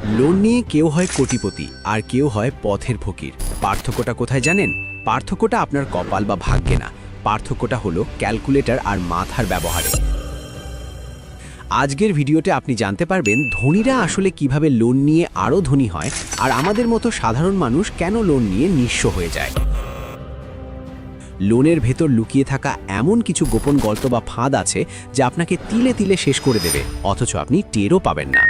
Loan নিয়ে কেউ হয় কোটিপতি আর কেউ হয় পথের ফকির। পার্থক্যটা কোথায় জানেন? পার্থক্যটা আপনার কপাল বা ভাগ্যে না, পার্থক্যটা হলো ক্যালকুলেটর আর মাথার ব্যবহারে। আজকের ভিডিওতে আপনি জানতে পারবেন ধনীরা আসলে কিভাবে লোন নিয়ে আরও ধনী হয়, আর আমাদের মতো সাধারণ মানুষ কেন লোন নিয়ে নিঃস্ব হয়ে যায়। লোনের ভেতর লুকিয়ে থাকা এমন কিছু গোপন গল্প বা ফাঁদ আছে যা আপনাকে তিলে তিলে শেষ করে দেবে, অথচ আপনি টেরও পাবেন না।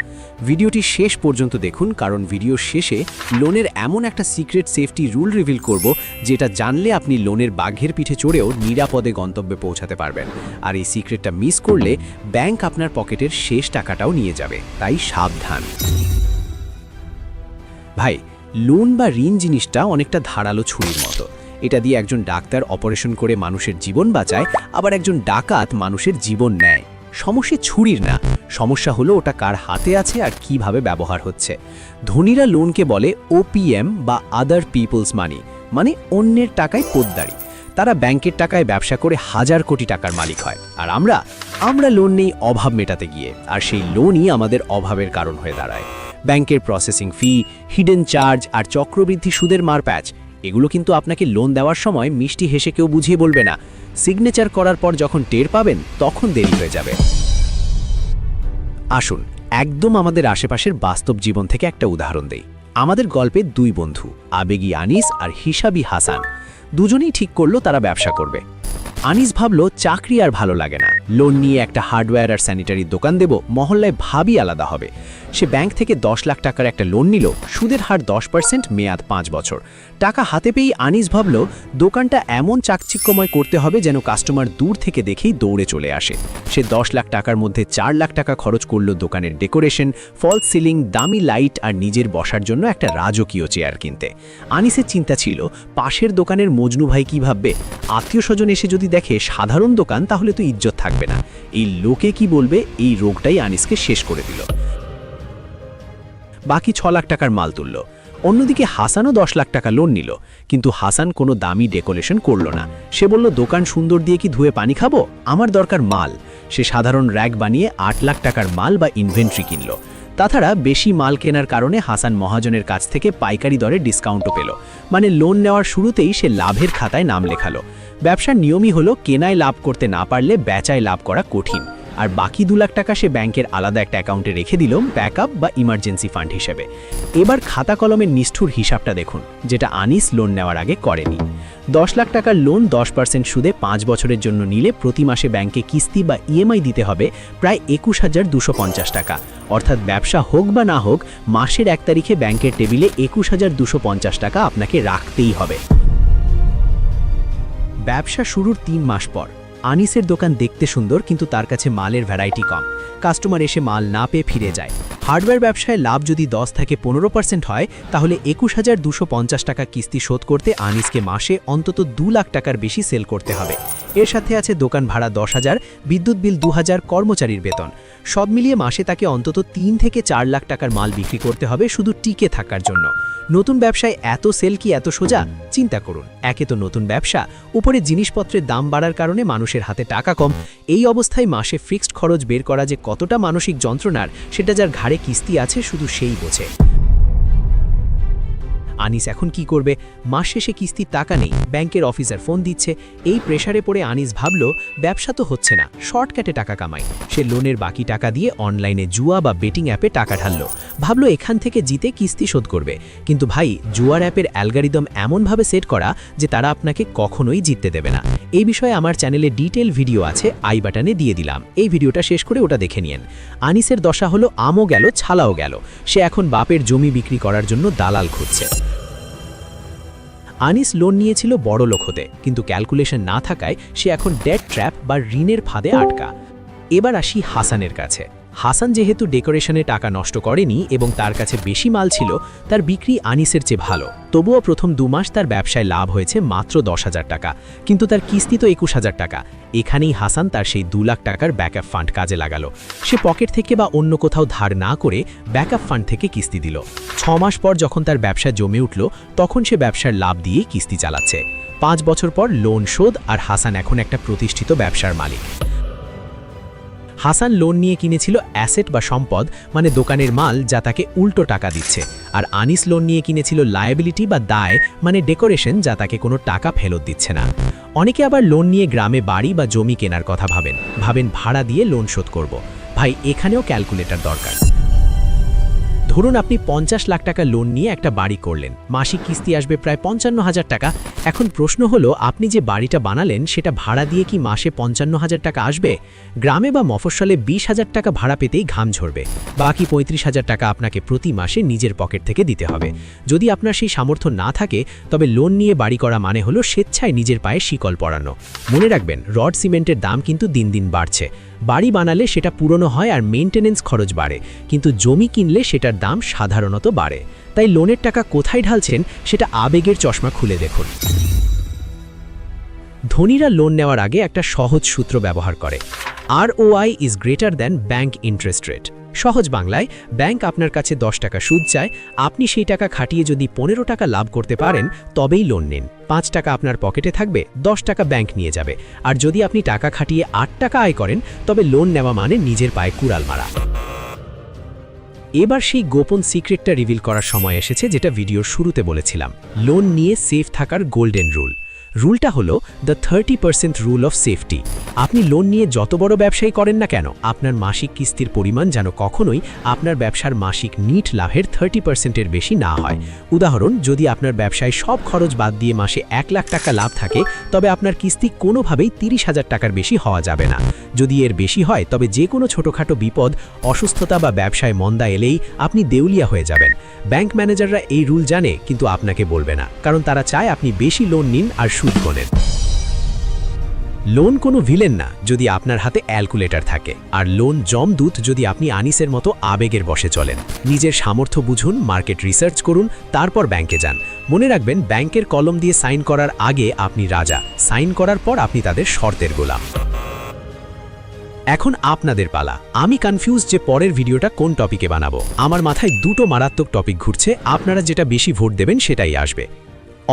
ভিডিওটি শেষ পর্যন্ত দেখুন, কারণ ভিডিওর শেষে লোনের এমন একটা সিক্রেট সেফটি রুল রিভিল করব যেটা জানলে আপনি লোনের বাঘের পিঠে চড়েও নিরাপদে গন্তব্যে পৌঁছাতে পারবেন। আর এই সিক্রেটটা মিস করলে ব্যাংক আপনার পকেটের শেষ টাকাটাও নিয়ে যাবে, তাই সাবধান। ভাই, লোন বা ঋণ জিনিসটা অনেকটা ধারালো ছুরির মতো। এটা দিয়ে একজন ডাক্তার অপারেশন করে মানুষের জীবন বাঁচায়, আবার একজন ডাকাত মানুষের জীবন নেয়। সমস্যা ছুরির না, সমস্যা হলো ওটা কার হাতে আছে আর কিভাবে ব্যবহার হচ্ছে। ধনীরা লোনকে বলে ওপিএম বা আদার পিপলস মানি, মানে অন্যের টাকায় পোদ্দারি। তারা ব্যাংকের টাকায় ব্যবসা করে হাজার কোটি টাকার মালিক হয়, আর আমরা লোন নেই অভাব মেটাতে গিয়ে, আর সেই লোনই আমাদের অভাবের কারণ হয়ে দাঁড়ায়। ব্যাংকের প্রসেসিং ফি, হিডেন চার্জ আর চক্রবৃদ্ধি সুদের মারপ্যাচ, এগুলো কিন্তু আপনাকে লোন দেওয়ার সময় মিষ্টি হেসে কেউ বুঝিয়ে বলবে না। সিগনেচার করার পর যখন টের পাবেন তখন দেরি হয়ে যাবে। আসুন একদম আমাদের আশেপাশের বাস্তব জীবন থেকে একটা উদাহরণ দেই। আমাদের গল্পে দুই বন্ধু, আবেগী আনিস আর হিসাবি হাসান, দুজনেই ঠিক করলো তারা ব্যবসা করবে। আনিস ভাবলো চাকরি আর ভালো লাগে না, লোন নিয়ে একটা হার্ডওয়্যার আর স্যানিটারির দোকান দেব, মহল্লায় ভাবই আলাদা হবে। সে ব্যাংক থেকে 10 লাখ টাকার একটা লোন নিল, সুদের হার 10%, মেয়াদ 5 বছর। টাকা হাতে পেয়েই আনিস ভাবলো দোকানটা এমন চাকচিক্যময় করতে হবে যেন কাস্টমার দূর থেকে দেখেই দৌড়ে চলে আসে। সে 10 লাখ টাকার মধ্যে 4 লাখ টাকা খরচ করলো দোকানের ডেকোরেশন, ফলস সিলিং, দামি লাইট আর নিজের বসার জন্য একটা রাজকীয় চেয়ার কিনতে। আনিসের চিন্তা ছিল পাশের দোকানের মজনু ভাই কি ভাববে, আত্মীয় স্বজন এসে যদি দেখে সাধারণ দোকান তাহলে তো ইজ্জত থাকবে না, এই লোকে কি বলবে, এই রোগটাই আনিসকে শেষ করে দিল। বাকি 6 লাখ টাকার মাল তুলল। অন্যদিকে হাসানও 10 লাখ টাকা লোন নিল, কিন্তু হাসান কোনো দামি ডেকোরেশন করল না। সে বলল দোকান সুন্দর দিয়ে কি ধুয়ে পানি খাবো, আমার দরকার মাল। সে সাধারণ র্যাক বানিয়ে 8 লাখ টাকার মাল বা ইনভেন্টরি কিনল। তাছাড়া বেশি মাল কেনার কারণে হাসান মহাজনের কাছ থেকে পাইকারি দরে ডিসকাউন্টও পেল, মানে লোন নেওয়ার শুরুতেই সে লাভের খাতায় নাম লেখালো। ব্যবসার নিয়মই হলো কেনায় লাভ করতে না পারলে বেচায় লাভ করা কঠিন। আর বাকি 2 লাখ টাকা সে ব্যাংকের আলাদা একটা অ্যাকাউন্টে রেখে দিল, ব্যাকআপ বা ইমার্জেন্সি ফান্ড হিসেবে। এবার খাতা কলমের নিষ্ঠুর হিসাবটা দেখুন, যেটা আনিস লোন নেওয়ার আগে করেনি। 10 লাখ টাকার লোন 10% সুদে 5 বছরের জন্য নিলে প্রতি মাসে ব্যাংকে কিস্তি বা ইএমআই দিতে হবে প্রায় 21,250 টাকা। অর্থাৎ ব্যবসা হোক বা না হোক, মাসের 1 তারিখে ব্যাংকের টেবিলে 21,250 টাকা আপনাকে রাখতেই হবে। ব্যবসা শুরুর 3 মাস পর আনিসের দোকান দেখতে সুন্দর, কিন্তু তার কাছে মালের ভ্যারাইটি কম। কাস্টমার এসে মাল না পেয়ে ফিরে যায়। হার্ডওয়্যার ব্যবসায় লাভ যদি 10 থেকে 15% হয়, তাহলে 21,250 টাকা কিস্তি শোধ করতে আনিসকে মাসে অন্তত 2 লাখ টাকার বেশি সেল করতে হবে। এর সাথে আছে দোকান ভাড়া 10,000, বিদ্যুৎ বিল 2,000, কর্মচারীর বেতন। সব মিলিয়ে মাসে তাকে অন্তত 3 থেকে 4 লাখ টাকার মাল বিক্রি করতে হবে শুধু টিকে থাকার জন্য। নতুন ব্যবসায় এত সেল কি এত সোজা? চিন্তা করুন, একে তো নতুন ব্যবসা, উপরে জিনিসপত্রের দাম বাড়ার কারণে মানুষের হাতে টাকা কম। এই অবস্থায় মাসে ফিক্সড খরচ বের করা যে কতটা মানসিক যন্ত্রণার, সেটা যার ঘাড়ে কিস্তি আছে শুধু সেই বোঝে। আনিস এখন কি করবে? মাস শেষে কিস্তির টাকা নেই, ব্যাংকের অফিসার ফোন দিচ্ছে। এই প্রেসারে পড়ে আনিস ভাবল ব্যবসা তো হচ্ছে না, শর্টকাটে টাকা কামাই। সে লোনের বাকি টাকা দিয়ে অনলাইনে জুয়া বা বেটিং অ্যাপে টাকা ঢাললো, ভাবলো এখান থেকে জিতে কিস্তি শোধ করবে। কিন্তু ভাই, জুয়ার অ্যাপের অ্যালগরিদম এমনভাবে সেট করা যে তারা আপনাকে কখনোই জিততে দেবে না। এই বিষয়ে আমার চ্যানেলে ডিটেল ভিডিও আছে, আই বাটনে দিয়ে দিলাম, এই ভিডিওটা শেষ করে ওটা দেখে নিন। আনিসের দশা হলো আমও গেল ছালাও গেল। সে এখন বাপের জমি বিক্রি করার জন্য দালাল খুঁজছে। আনিস লোন নিয়েছিল বড় লোক হতে, কিন্তু ক্যালকুলেশন না থাকায় সে এখন ডেট ট্র্যাপ বা ঋণের ফাঁদে আটকা। এবার আসি হাসানের কাছে। হাসান যেহেতু ডেকোরেশনে টাকা নষ্ট করেনি এবং তার কাছে বেশি মাল ছিল, তার বিক্রি আনিসের চেয়ে ভালো। তবুও প্রথম 2 মাস তার ব্যবসায় লাভ হয়েছে মাত্র 10,000 টাকা, কিন্তু তার কিস্তি তো 21,000 টাকা। এখানেই হাসান তার সেই 2 লাখ টাকার ব্যাকআপ ফান্ড কাজে লাগালো। সে পকেট থেকে বা অন্য কোথাও ধার না করে ব্যাকআপ ফান্ড থেকে কিস্তি দিল। 6 মাস পর যখন তার ব্যবসা জমে উঠল, তখন সে ব্যবসার লাভ দিয়েই কিস্তি চালাচ্ছে। 5 বছর পর লোন শোধ, আর হাসান এখন একটা প্রতিষ্ঠিত ব্যবসার মালিক। হাসান লোন নিয়ে কিনেছিল অ্যাসেট বা সম্পদ, মানে দোকানের মাল যা তাকে উল্টো টাকা দিচ্ছে, আর আনিস লোন নিয়ে কিনেছিল লায়াবিলিটি বা দায়, মানে ডেকোরেশন যা তাকে কোনো টাকা ফেরত দিচ্ছে না। অনেকে আবার লোন নিয়ে গ্রামে বাড়ি বা জমি কেনার কথা ভাবেন ভাড়া দিয়ে লোন শোধ করব। ভাই, এখানেও ক্যালকুলেটর দরকার। ধরুন আপনি 50 লাখ টাকা লোন নিয়ে একটা বাড়ি করলেন, মাসিক কিস্তি আসবে প্রায় 55,000 টাকা। এখন প্রশ্ন হলো, আপনি যে বাড়িটা বানালেন সেটা ভাড়া দিয়ে কি মাসে 55,000 টাকা আসবে? গ্রামে বা মফস্বলে 20,000 টাকা ভাড়া পেতেই ঘাম ঝরবে, বাকি 35,000 টাকা আপনাকে প্রতি মাসে নিজের পকেট থেকে দিতে হবে। যদি আপনার সেই সামর্থ্য না থাকে, তবে লোন নিয়ে বাড়ি করা মানে হলো স্বেচ্ছায় নিজের পায়ে শিকল পরানো। মনে রাখবেন, রড সিমেন্টের দাম কিন্তু দিন দিন বাড়ছে। বাড়ি বানালে সেটা পুরনো হয় আর মেইনটেনেন্স খরচ বাড়ে, কিন্তু জমি কিনলে সেটার দাম সাধারণত বাড়ে। তাই লোনের টাকা কোথায় ঢালছেন সেটা আবেগের চশমা খুলে দেখুন। ধনীরা লোন নেওয়ার আগে একটা সহজ সূত্র ব্যবহার করে, ROI is greater than bank interest rate. সহজ বাংলায়, ব্যাংক আপনার কাছে 10 টাকা সুদ চায়, আপনি সেই টাকা খাটিয়ে যদি 15 টাকা লাভ করতে পারেন তবেই লোন নিন। 5 টাকা আপনার পকেটে থাকবে, 10 টাকা ব্যাংক নিয়ে যাবে। আর যদি আপনি টাকা খাটিয়ে 8 টাকা আয় করেন, তবে লোন নেওয়া মানে নিজের পায়ে কুড়াল মারা। এবার সেই গোপন সিক্রেটটা রিভিল করার সময় এসেছে, যেটা ভিডিওর শুরুতে বলেছিলাম। লোন নিয়ে সেফ থাকার গোল্ডেন রুলটা হলো দ্য 30% রুল অফ সেফটি। আপনি লোন নিয়ে যত বড় ব্যবসায়ী করেন না কেন, আপনার মাসিক কিস্তির পরিমাণ যেন কখনোই আপনার ব্যবসার মাসিক নিট লাভের 30%-এর বেশি না হয়। উদাহরণ, যদি আপনার ব্যবসায় সব খরচ বাদ দিয়ে মাসে 1 লাখ টাকা লাভ থাকে, তবে আপনার কিস্তি কোনোভাবেই 30,000 টাকার বেশি হওয়া যাবে না। যদি এর বেশি হয়, তবে যে কোনো ছোটোখাটো বিপদ, অসুস্থতা বা ব্যবসায় মন্দা এলেই আপনি দেউলিয়া হয়ে যাবেন। ব্যাংক ম্যানেজাররা এই রুল জানে, কিন্তু আপনাকে বলবে না, কারণ তারা চায় আপনি বেশি লোন নিন আর সুদ গোনেন। লোন কোনো ভিলেন না যদি আপনার হাতে ক্যালকুলেটর থাকে, আর লোন জমদূত যদি আপনি আনিসের মতো আবেগের বশে চলেন। নিজের সামর্থ্য বুঝুন, মার্কেট রিসার্চ করুন, তারপর ব্যাংকে যান। মনে রাখবেন, ব্যাংকের কলম দিয়ে সাইন করার আগে আপনি রাজা, সাইন করার পর আপনি তাদের শর্তের গোলাম। এখন আপনাদের পালা। আমি কনফিউজ যে পরের ভিডিওটা কোন টপিকে বানাবো। আমার মাথায় দুটো মারাত্মক টপিক ঘুরছে, আপনারা যেটা বেশি ভোট দেবেন সেটাই আসবে।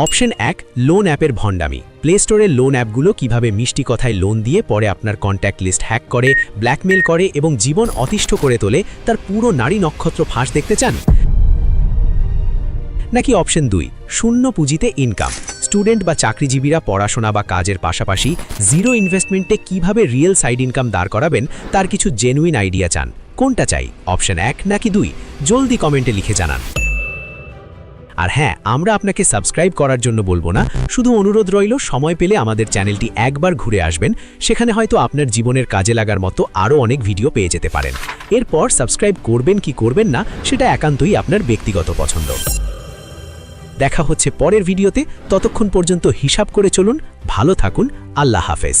অপশন 1, লোন অ্যাপের ভণ্ডামি। প্লে স্টোরের লোন অ্যাপগুলো কিভাবে মিষ্টি কথায় লোন দিয়ে পরে আপনার কন্ট্যাক্ট লিস্ট হ্যাক করে, ব্ল্যাকমেল করে এবং জীবন অতিষ্ঠ করে তোলে, তার পুরো নারী নক্ষত্র ফাঁস দেখতে চান? নাকি অপশন 2, শূন্য পুঁজিতে ইনকাম। স্টুডেন্ট বা চাকরিজীবীরা পড়াশোনা বা কাজের পাশাপাশি জিরো ইনভেস্টমেন্টে কিভাবে রিয়েল সাইড ইনকাম দাঁড় করাবেন তার কিছু জেনুইন আইডিয়া চান? কোনটা চাই, অপশন 1 নাকি 2? জলদি কমেন্টে লিখে জানান। আর হ্যাঁ, আমরা আপনাকে সাবস্ক্রাইব করার জন্য বলবো না, শুধু অনুরোধ রইল, সময় পেলে আমাদের চ্যানেলটি একবার ঘুরে আসবেন। সেখানে হয়তো আপনার জীবনের কাজে লাগার মতো আরও অনেক ভিডিও পেয়ে যেতে পারেন। এরপর সাবস্ক্রাইব করবেন কি করবেন না সেটা একান্তই আপনার ব্যক্তিগত পছন্দ। দেখা হচ্ছে পরের ভিডিওতে, ততক্ষণ পর্যন্ত হিসাব করে চলুন, ভালো থাকুন, আল্লাহ হাফেজ।